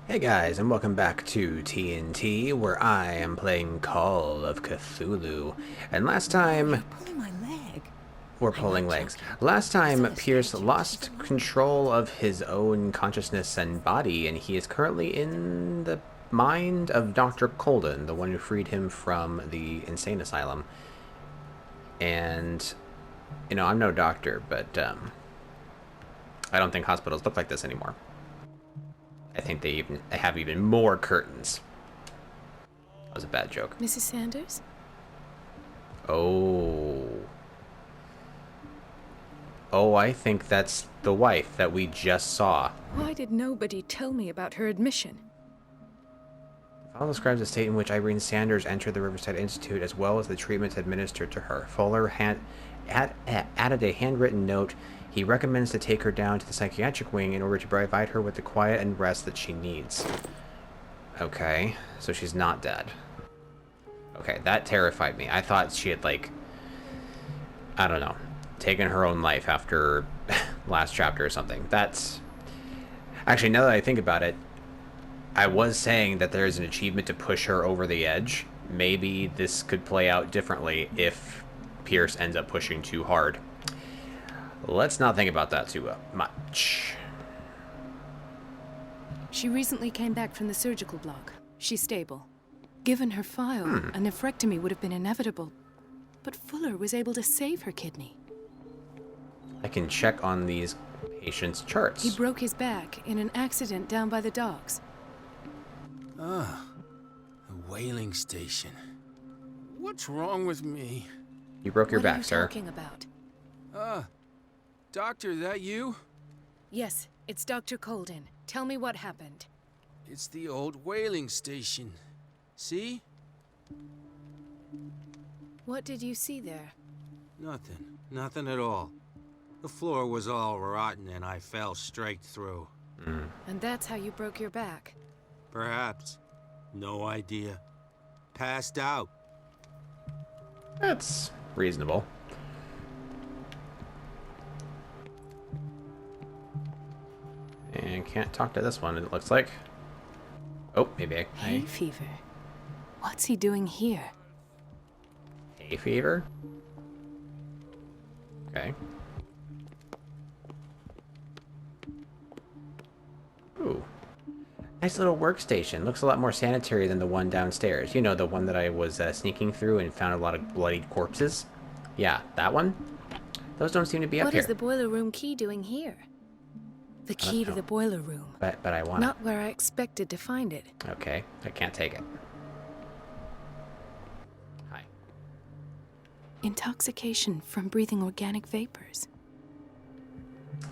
Hey guys, and welcome back to TNT, where I am playing Call of Cthulhu. And last Oh, time, you're pulling my leg. we're I'm pulling not legs. joking. Last He's time, not a Pierce stranger. He's lost a monster. control of his own consciousness and body, and he is currently in the mind of Dr. Colden, the one who freed him from the insane asylum. And, I'm no doctor, but I don't think hospitals look like this anymore. I think they have even more curtains. That was a bad joke. Mrs. Sanders? Oh. Oh, I think that's the wife that we just saw. Why did nobody tell me about her admission? The file describes the state in which Irene Sanders entered the Riverside Institute, as well as the treatment administered to her. Fuller added a handwritten note. He recommends to take her down to the psychiatric wing in order to provide her with the quiet and rest that she needs. Okay, so she's not dead. Okay, that terrified me. I thought she had, I don't know, taken her own life after last chapter or something. That's... Actually, now that I think about it, I was saying that there's an achievement to push her over the edge. Maybe this could play out differently if Pierce ends up pushing too hard. Let's not think about that too much. She recently came back from the surgical block. She's stable. Given her file, a nephrectomy would have been inevitable. But Fuller was able to save her kidney. I can check on these patients' charts. He broke his back in an accident down by the docks. Ah, the whaling station. What's wrong with me? You broke your What are back, you sir. talking about? Doctor, that you? Yes, it's Dr. Colden. Tell me what happened. It's the old whaling station. See? What did you see there? Nothing. Nothing at all. The floor was all rotten and I fell straight through. And that's how you broke your back. Perhaps. No idea. Passed out. That's reasonable. And can't talk to this one, it looks like. Oh, maybe Hay fever. What's he doing here? hay fever? Okay. Ooh. Nice little workstation. Looks a lot more sanitary than the one downstairs. You know, the one that I was sneaking through and found a lot of bloodied corpses? Yeah, that one? Those don't seem to be up What here. is the boiler room key doing here? The key to know. the boiler room. But I want Not where I expected to find it. it. Okay, I can't take it. Hi. Intoxication from breathing organic vapors.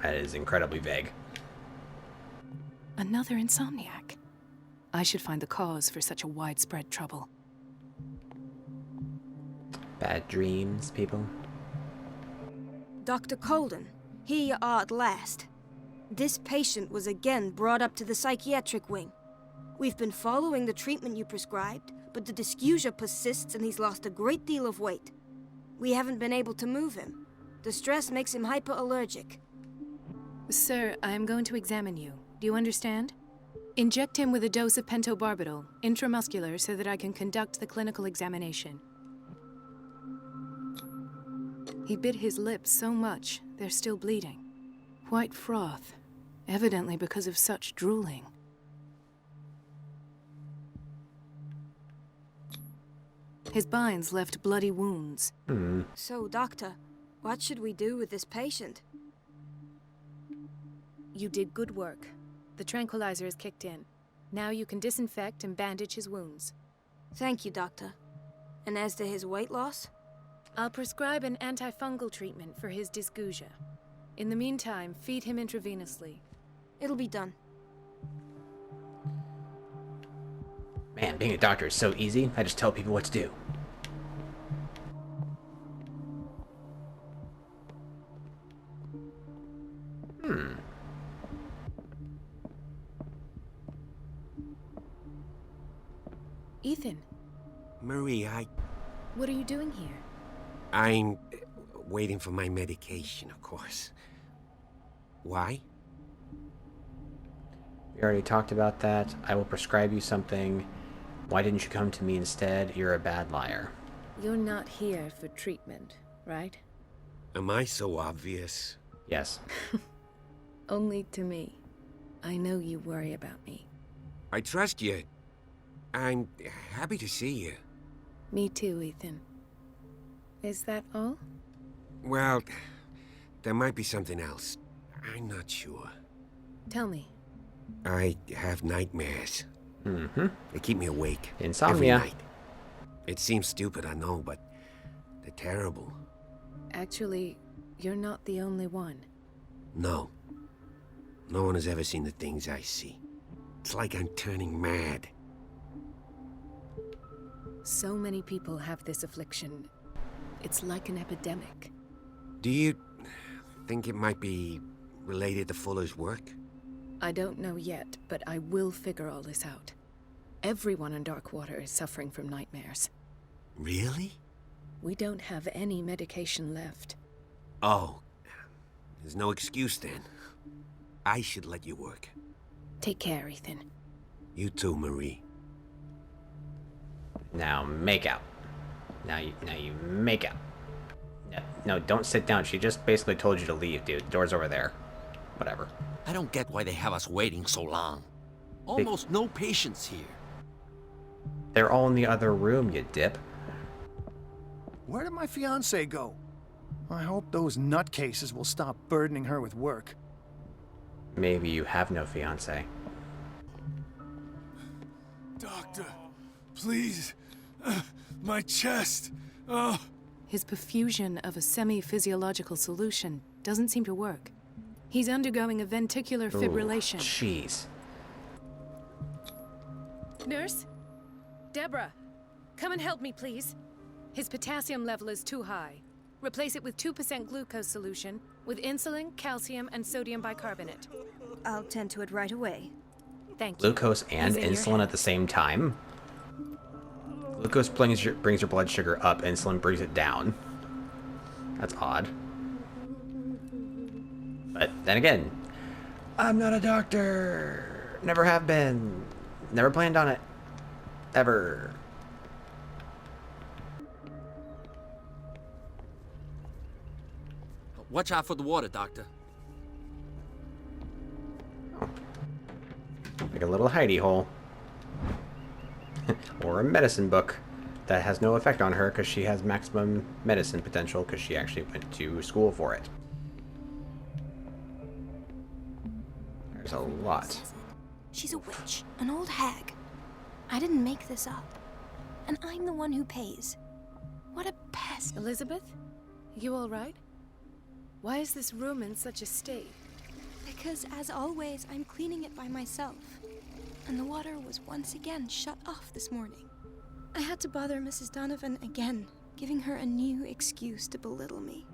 That is incredibly vague. Another insomniac. I should find the cause for such a widespread trouble. Bad dreams, people. Dr. Colden, here you are at last. This patient was again brought up to the psychiatric wing. We've been following the treatment you prescribed, but the dysgeusia persists and he's lost a great deal of weight. We haven't been able to move him. The stress makes him hyperallergic. Sir, I am going to examine you. Do you understand? Inject him with a dose of pentobarbital, intramuscular, so that I can conduct the clinical examination. He bit his lips so much, they're still bleeding. White froth, evidently because of such drooling. His binds left bloody wounds. So, doctor, what should we do with this patient? You did good work. The tranquilizer is kicked in. Now you can disinfect and bandage his wounds. Thank you, doctor. And as to his weight loss? I'll prescribe an antifungal treatment for his dysgeusia. In the meantime, feed him intravenously. It'll be done. Man, being a doctor is so easy. I just tell people what to do. Ethan, Marie, what are you doing here? I'm waiting for my medication, of course. Why? We already talked about that. I will prescribe you something. Why didn't you come to me instead? You're a bad liar. You're not here for treatment, right? Am I so obvious? Yes. Only to me. I know you worry about me. I trust you. I'm happy to see you. Me too, Ethan. Is that all? Well, there might be something else. I'm not sure. Tell me. I have nightmares. Mm-hmm. They keep me awake. Insomnia. Every night. It seems stupid, I know, but they're terrible. Actually, you're not the only one. No. No one has ever seen the things I see. It's like I'm turning mad. So many people have this affliction. It's like an epidemic. Do you think it might be related to Fuller's work? I don't know yet, but I will figure all this out. Everyone in Darkwater is suffering from nightmares. Really? We don't have any medication left. Oh. There's no excuse then. I should let you work. Take care, Ethan. You too, Marie. Now make out. Now you make out. No, don't sit down. She just basically told you to leave, dude. The door's over there. Whatever. I don't get why they have us waiting so long. Almost no patients here. They're all in the other room, you dip. Where did my fiancée go? I hope those nutcases will stop burdening her with work. Maybe you have no fiance. Doctor, please. My chest. Oh. His perfusion of a semi-physiological solution doesn't seem to work. He's undergoing a ventricular fibrillation. Jeez. Nurse? Deborah, come and help me, please. His potassium level is too high. Replace it with 2% glucose solution with insulin, calcium, and sodium bicarbonate. I'll tend to it right away. Thank you. Glucose and He's in your insulin hand. at the same time? Glucose brings your blood sugar up, insulin brings it down. That's odd. But then again, I'm not a doctor. Never have been. Never planned on it. Ever. Watch out for the water, Doctor. Like a little hidey hole. Or a medicine book that has no effect on her because she has maximum medicine potential because she actually went to school for it. There's a lot. She's a witch, an old hag. I didn't make this up. And I'm the one who pays. What a pest. Elizabeth? You all right? Why is this room in such a state? Because, as always, I'm cleaning it by myself. And the water was once again shut off this morning. I had to bother Mrs. Donovan again, giving her a new excuse to belittle me.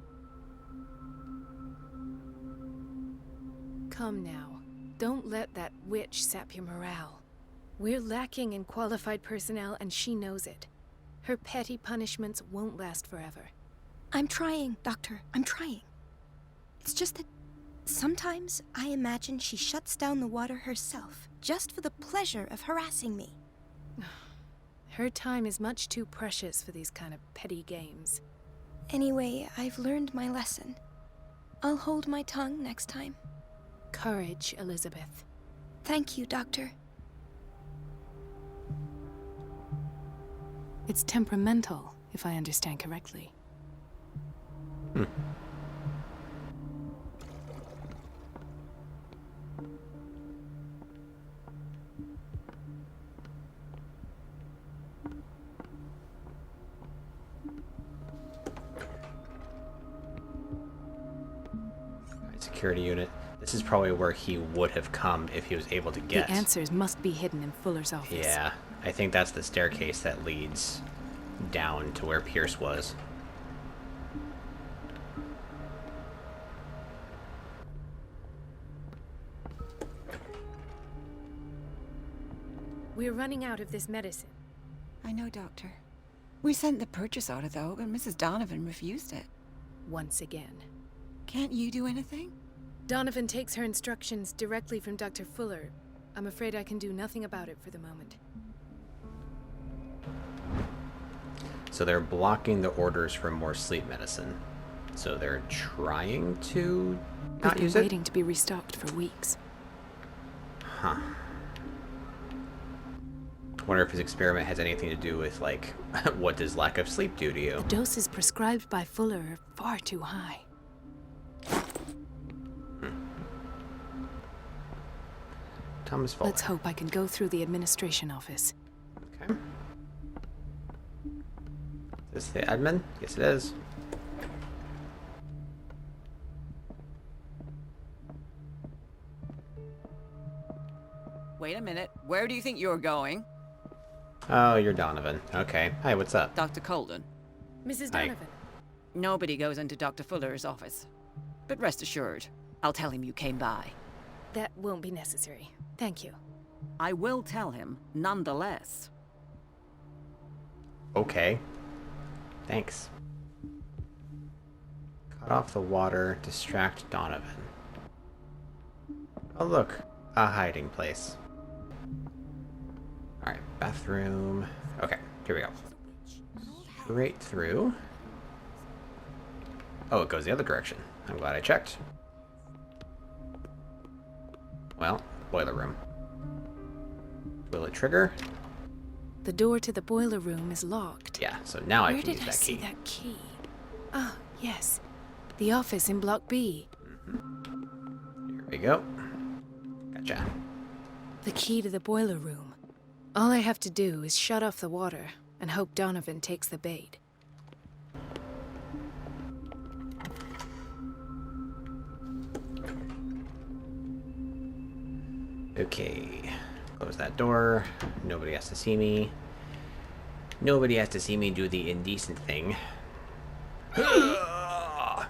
Come now. Don't let that witch sap your morale. We're lacking in qualified personnel, and she knows it. Her petty punishments won't last forever. I'm trying, Doctor. I'm trying. It's just that sometimes I imagine she shuts down the water herself, just for the pleasure of harassing me. Her time is much too precious for these kind of petty games. Anyway, I've learned my lesson. I'll hold my tongue next time. Courage, Elizabeth. Thank you, Doctor. It's temperamental, if I understand correctly. Security unit. This is probably where he would have come if he was able to get. The answers must be hidden in Fuller's office. Yeah, I think that's the staircase that leads down to where Pierce was. We're running out of this medicine. I know, Doctor. We sent the purchase order, though, but Mrs. Donovan refused it. Once again. Can't you do anything? Donovan takes her instructions directly from Dr. Fuller. I'm afraid I can do nothing about it for the moment. So they're blocking the orders for more sleep medicine. So they're trying to not We've use been it? waiting to be restocked for weeks. Huh. Wonder if his experiment has anything to do with, like, what does lack of sleep do to you? The doses prescribed by Fuller are far too high. Thomas Fuller. Let's hope I can go through the administration office. Okay. Is this the admin? Yes, it is. Wait a minute. Where do you think you're going? Oh, you're Donovan. Okay. Hi, what's up? Dr. Colden. Mrs. Hi. Donovan. Nobody goes into Dr. Fuller's office. But rest assured, I'll tell him you came by. That won't be necessary. Thank you. I will tell him, nonetheless. Okay. Thanks. Cut off the water, distract Donovan. Oh, look. A hiding place. Alright, bathroom. Okay, here we go. Straight through. Oh, it goes the other direction. I'm glad I checked. Well, boiler room. Will it trigger? The door to the boiler room is locked. Yeah, so now I Where can did use I that see key. that key? Ah, yes. The office in Block B. Here we go. Gotcha. The key to the boiler room. All I have to do is shut off the water and hope Donovan takes the bait. Okay. Close that door. Nobody has to see me. Nobody has to see me do the indecent thing. Oh,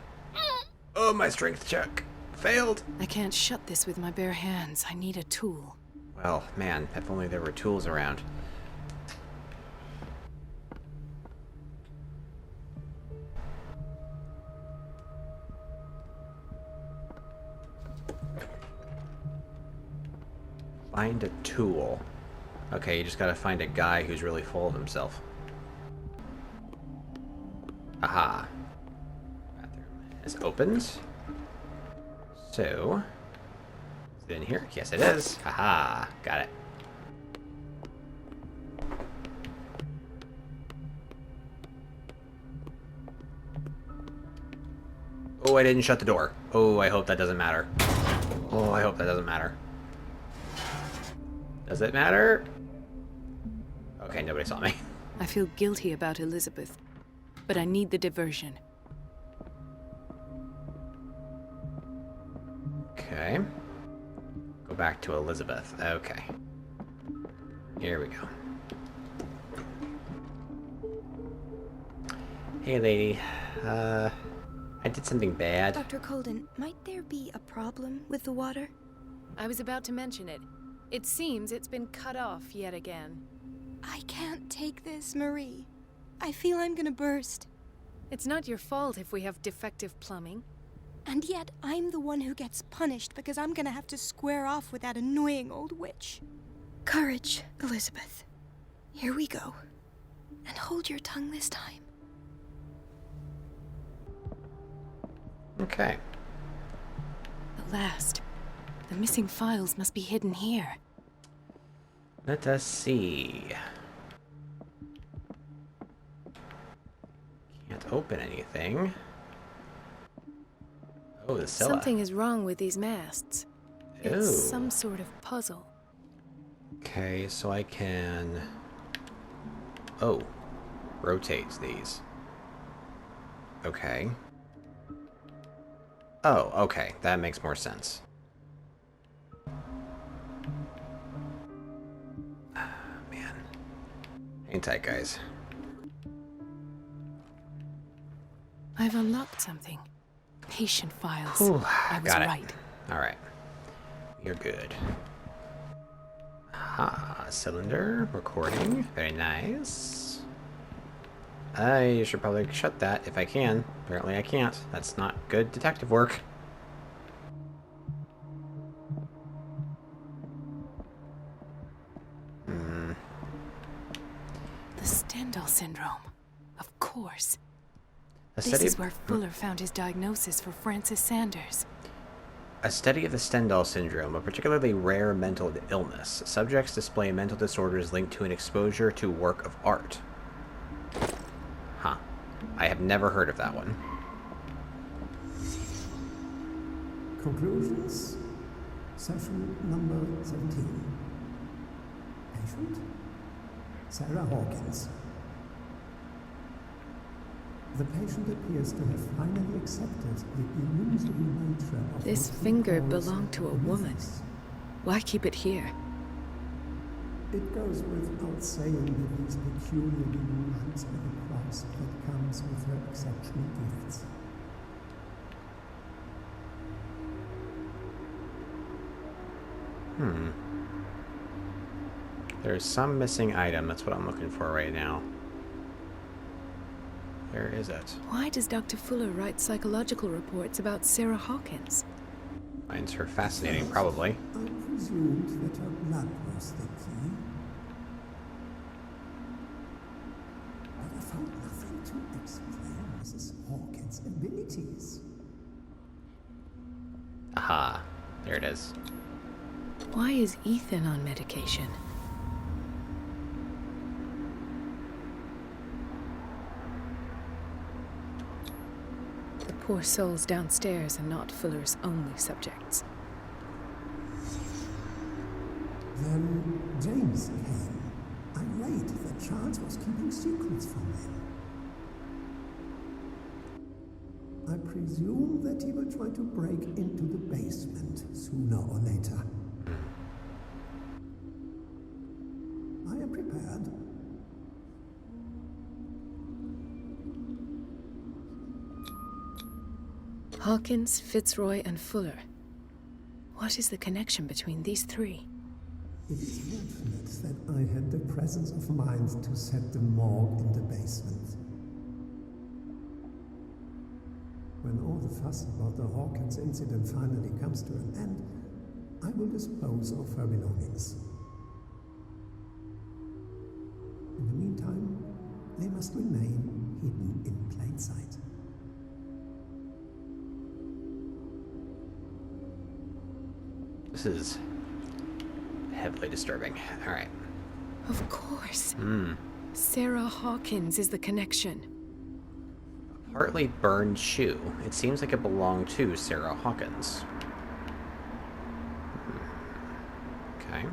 my strength check. Failed. I can't shut this with my bare hands. I need a tool. Well, man, if only there were tools around. Find a tool. Okay, you just gotta find a guy who's really full of himself. Aha. Bathroom is opened. So, is it in here? Yes, it is. Haha, got it. Oh, I didn't shut the door. Oh, I hope that doesn't matter. Oh, I hope that doesn't matter. Does it matter? Okay, nobody saw me. I feel guilty about Elizabeth, but I need the diversion. Okay. Go back to Elizabeth. Okay. Here we go. Hey, lady. I did something bad. Dr. Colden, might there be a problem with the water? I was about to mention it. It seems it's been cut off yet again. I can't take this, Marie. I feel I'm gonna burst. It's not your fault if we have defective plumbing. And yet, I'm the one who gets punished because I'm gonna have to square off with that annoying old witch. Courage, Elizabeth. Here we go. And hold your tongue this time. Okay. At last. The missing files must be hidden here. Let us see. Can't open anything. Oh, the cellar. Something is wrong with these masts. Ooh. It's some sort of puzzle. Okay, so I can... Oh. Rotates these. Okay. Oh, okay. That makes more sense. Man. Hang tight, guys. I've unlocked something. Patient files. Whew, I was got it. right. Alright. You're good. Ah, cylinder. Recording. Very nice. I should probably shut that if I can. Apparently I can't. That's not good detective work. Stendhal syndrome. Of course. A This study is where Fuller found his diagnosis for Francis Sanders. A study of the Stendhal syndrome, a particularly rare mental illness. Subjects display mental disorders linked to an exposure to work of art. Huh. I have never heard of that one. Conclusions. Session number 17. Patient? Sarah Hawkins. The patient appears to have finally accepted the illusory nature of This what he finger calls belonged to a woman. business. Why keep it here? It goes without saying that these peculiar delusions are the price that comes with her exceptional gifts. There's some missing item. That's what I'm looking for right now. Where is it? Why does Dr. Fuller write psychological reports about Sarah Hawkins? Finds her fascinating, probably. I presumed that her blood was the key. But I found nothing to explain Mrs. Hawkins' abilities. Aha. There it is. Why is Ethan on medication? The poor souls downstairs are not Fuller's only subjects. Then James came. Irate that Charles was keeping secrets from him. I presume that he will try to break into the basement sooner or later. I am prepared. Hawkins, Fitzroy, and Fuller. What is the connection between these three? It is fortunate that I had the presence of mind to set the morgue in the basement. When all the fuss about the Hawkins incident finally comes to an end, I will dispose of her belongings. In the meantime, they must remain hidden in plain sight. This is heavily disturbing. Alright. Of course. Sarah Hawkins is the connection. Partly burned shoe. It seems like it belonged to Sarah Hawkins. Okay.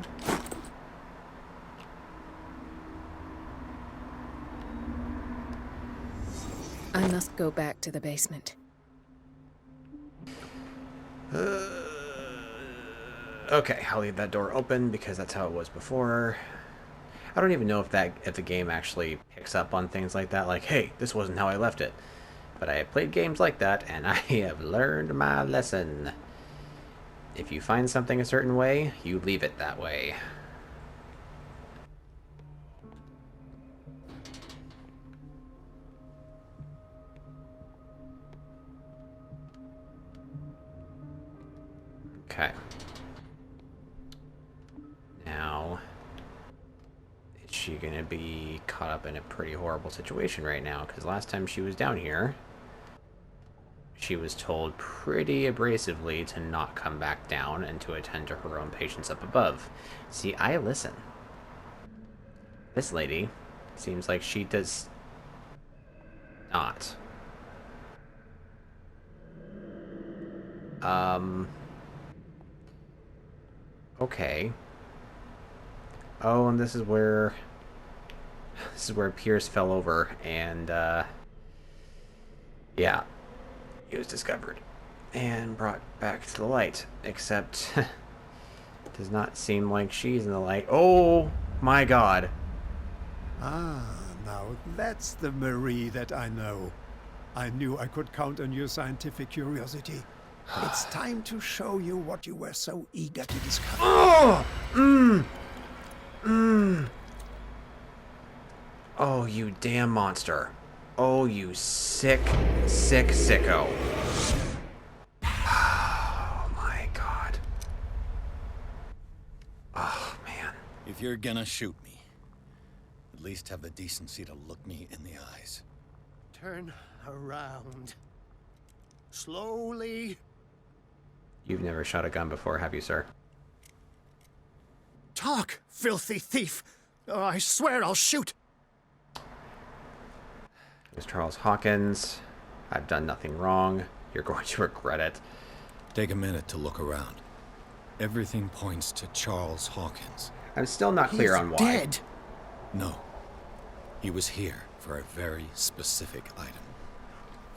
I must go back to the basement. Okay, I'll leave that door open because that's how it was before. I don't even know if the game actually picks up on things like that, like, hey, this wasn't how I left it. But I have played games like that, and I have learned my lesson. If you find something a certain way, you leave it that way. Okay. Now, is she gonna be caught up in a pretty horrible situation right now? Because last time she was down here, she was told pretty abrasively to not come back down and to attend to her own patients up above. See, I listen. This lady seems like she does not. Okay. Oh, and this is where Pierce fell over, and yeah, he was discovered and brought back to the light. Except, it does not seem like she's in the light. Oh my God! Ah, now that's the Marie that I know. I knew I could count on your scientific curiosity. It's time to show you what you were so eager to discover. Oh! Oh, you damn monster. Oh, you sick, sick sicko. Oh my God. Oh, man. If you're gonna shoot me, At least have the decency to look me in the eyes. Turn around. Slowly. You've never shot a gun before, have you, sir? Talk, filthy thief! Oh, I swear I'll shoot! It's Charles Hawkins. I've done nothing wrong. You're going to regret it. Take a minute to look around. Everything points to Charles Hawkins. I'm still not clear on why. Dead! No. He was here for a very specific item.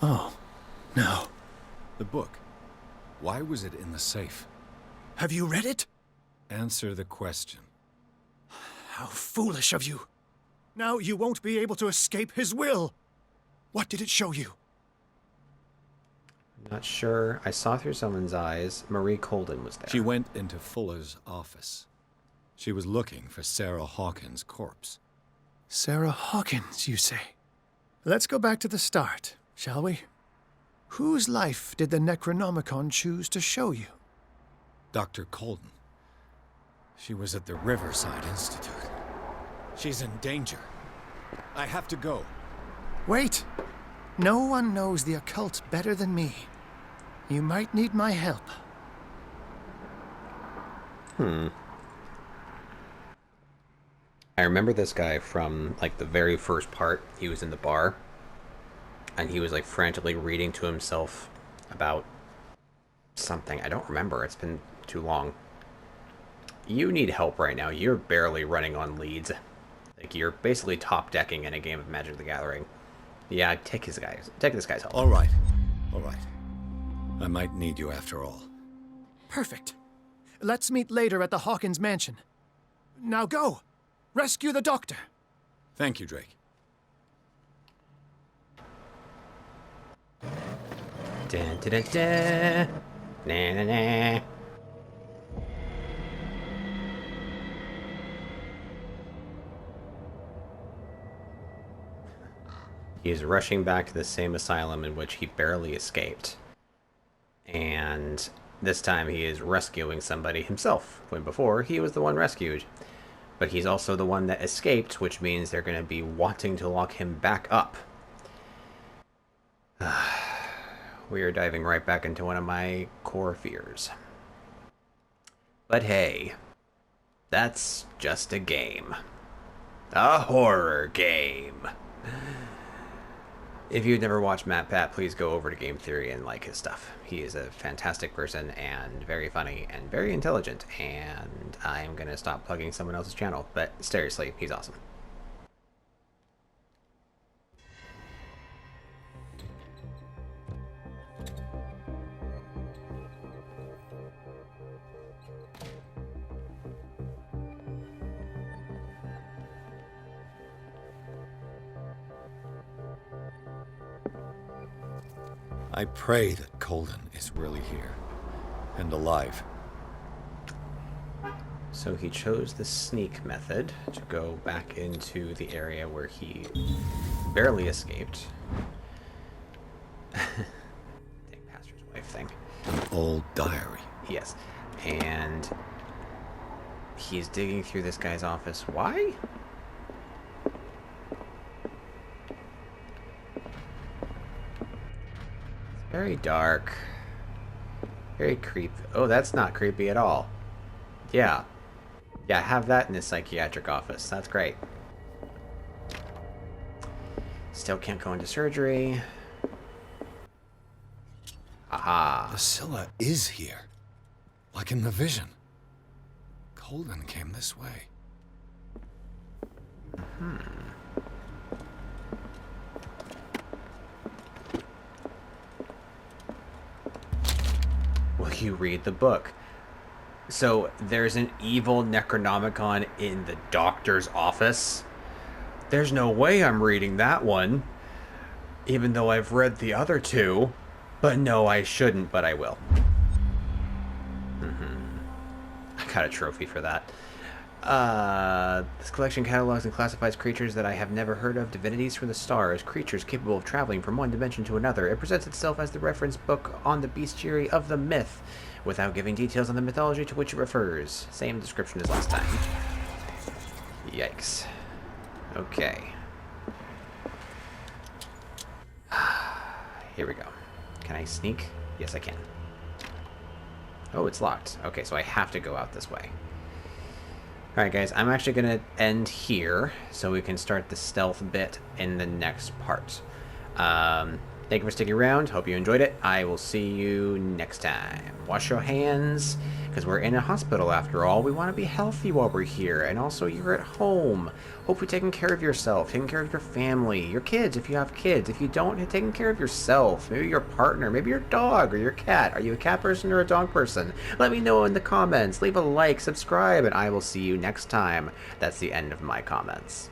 Oh, no. The book. Why was it in the safe? Have you read it? Answer the question. How foolish of you. Now you won't be able to escape his will. What did it show you? I'm not sure. I saw through someone's eyes. Marie Colden was there. She went into Fuller's office. She was looking for Sarah Hawkins' corpse. Sarah Hawkins, you say? Let's go back to the start, shall we? Whose life did the Necronomicon choose to show you? Dr. Colden. She was at the Riverside Institute. She's in danger. I have to go. Wait! No one knows the occult better than me. You might need my help. I remember this guy from, like, the very first part. He was in the bar, and he was, like, frantically reading to himself about something. I don't remember. It's been too long. You need help right now. You're barely running on leads. Like, you're basically top-decking in a game of Magic the Gathering. Yeah, take this guy's help. All right. All right. I might need you after all. Perfect. Let's meet later at the Hawkins mansion. Now go! Rescue the doctor! Thank you, Drake. Dun, dun, dun, dun. Na, na, na. He is rushing back to the same asylum in which he barely escaped. And this time he is rescuing somebody himself, when before he was the one rescued. But he's also the one that escaped, which means they're going to be wanting to lock him back up. We are diving right back into one of my core fears. But hey, that's just a game. A horror game. If you've never watched Matt Pat, please go over to Game Theory and like his stuff. He is a fantastic person and very funny and very intelligent, and I'm going to stop plugging someone else's channel, but seriously, he's awesome. I pray that Colden is really here and alive. So he chose the sneak method to go back into the area where he barely escaped. Dang, pastor's wife thing. An old diary. Yes. And he's digging through this guy's office. Why? Very dark. Very creepy. Oh, that's not creepy at all. Yeah. Yeah, have that in the psychiatric office. That's great. Still can't go into surgery. Aha. Priscilla is here. Like in the vision. Colden came this way. Will you read the book? So, there's an evil Necronomicon in the doctor's office? There's no way I'm reading that one. Even though I've read the other two. But no, I shouldn't, but I will. I got a trophy for that. This collection catalogs and classifies creatures that I have never heard of, divinities from the stars, creatures capable of traveling from one dimension to another. It presents itself as the reference book on the bestiary of the myth, without giving details on the mythology to which it refers. Same description as last time. Yikes. Okay. Here we go. Can I sneak? Yes, I can. Oh, it's locked. Okay, so I have to go out this way. Alright, guys, I'm actually going to end here so we can start the stealth bit in the next part. Thank you for sticking around. Hope you enjoyed it. I will see you next time. Wash your hands, because we're in a hospital after all. We want to be healthy while we're here, and also you're at home. Hopefully taking care of yourself, taking care of your family, your kids if you have kids. If you don't, you're taking care of yourself. Maybe your partner, maybe your dog or your cat. Are you a cat person or a dog person? Let me know in the comments. Leave a like, subscribe, and I will see you next time. That's the end of my comments.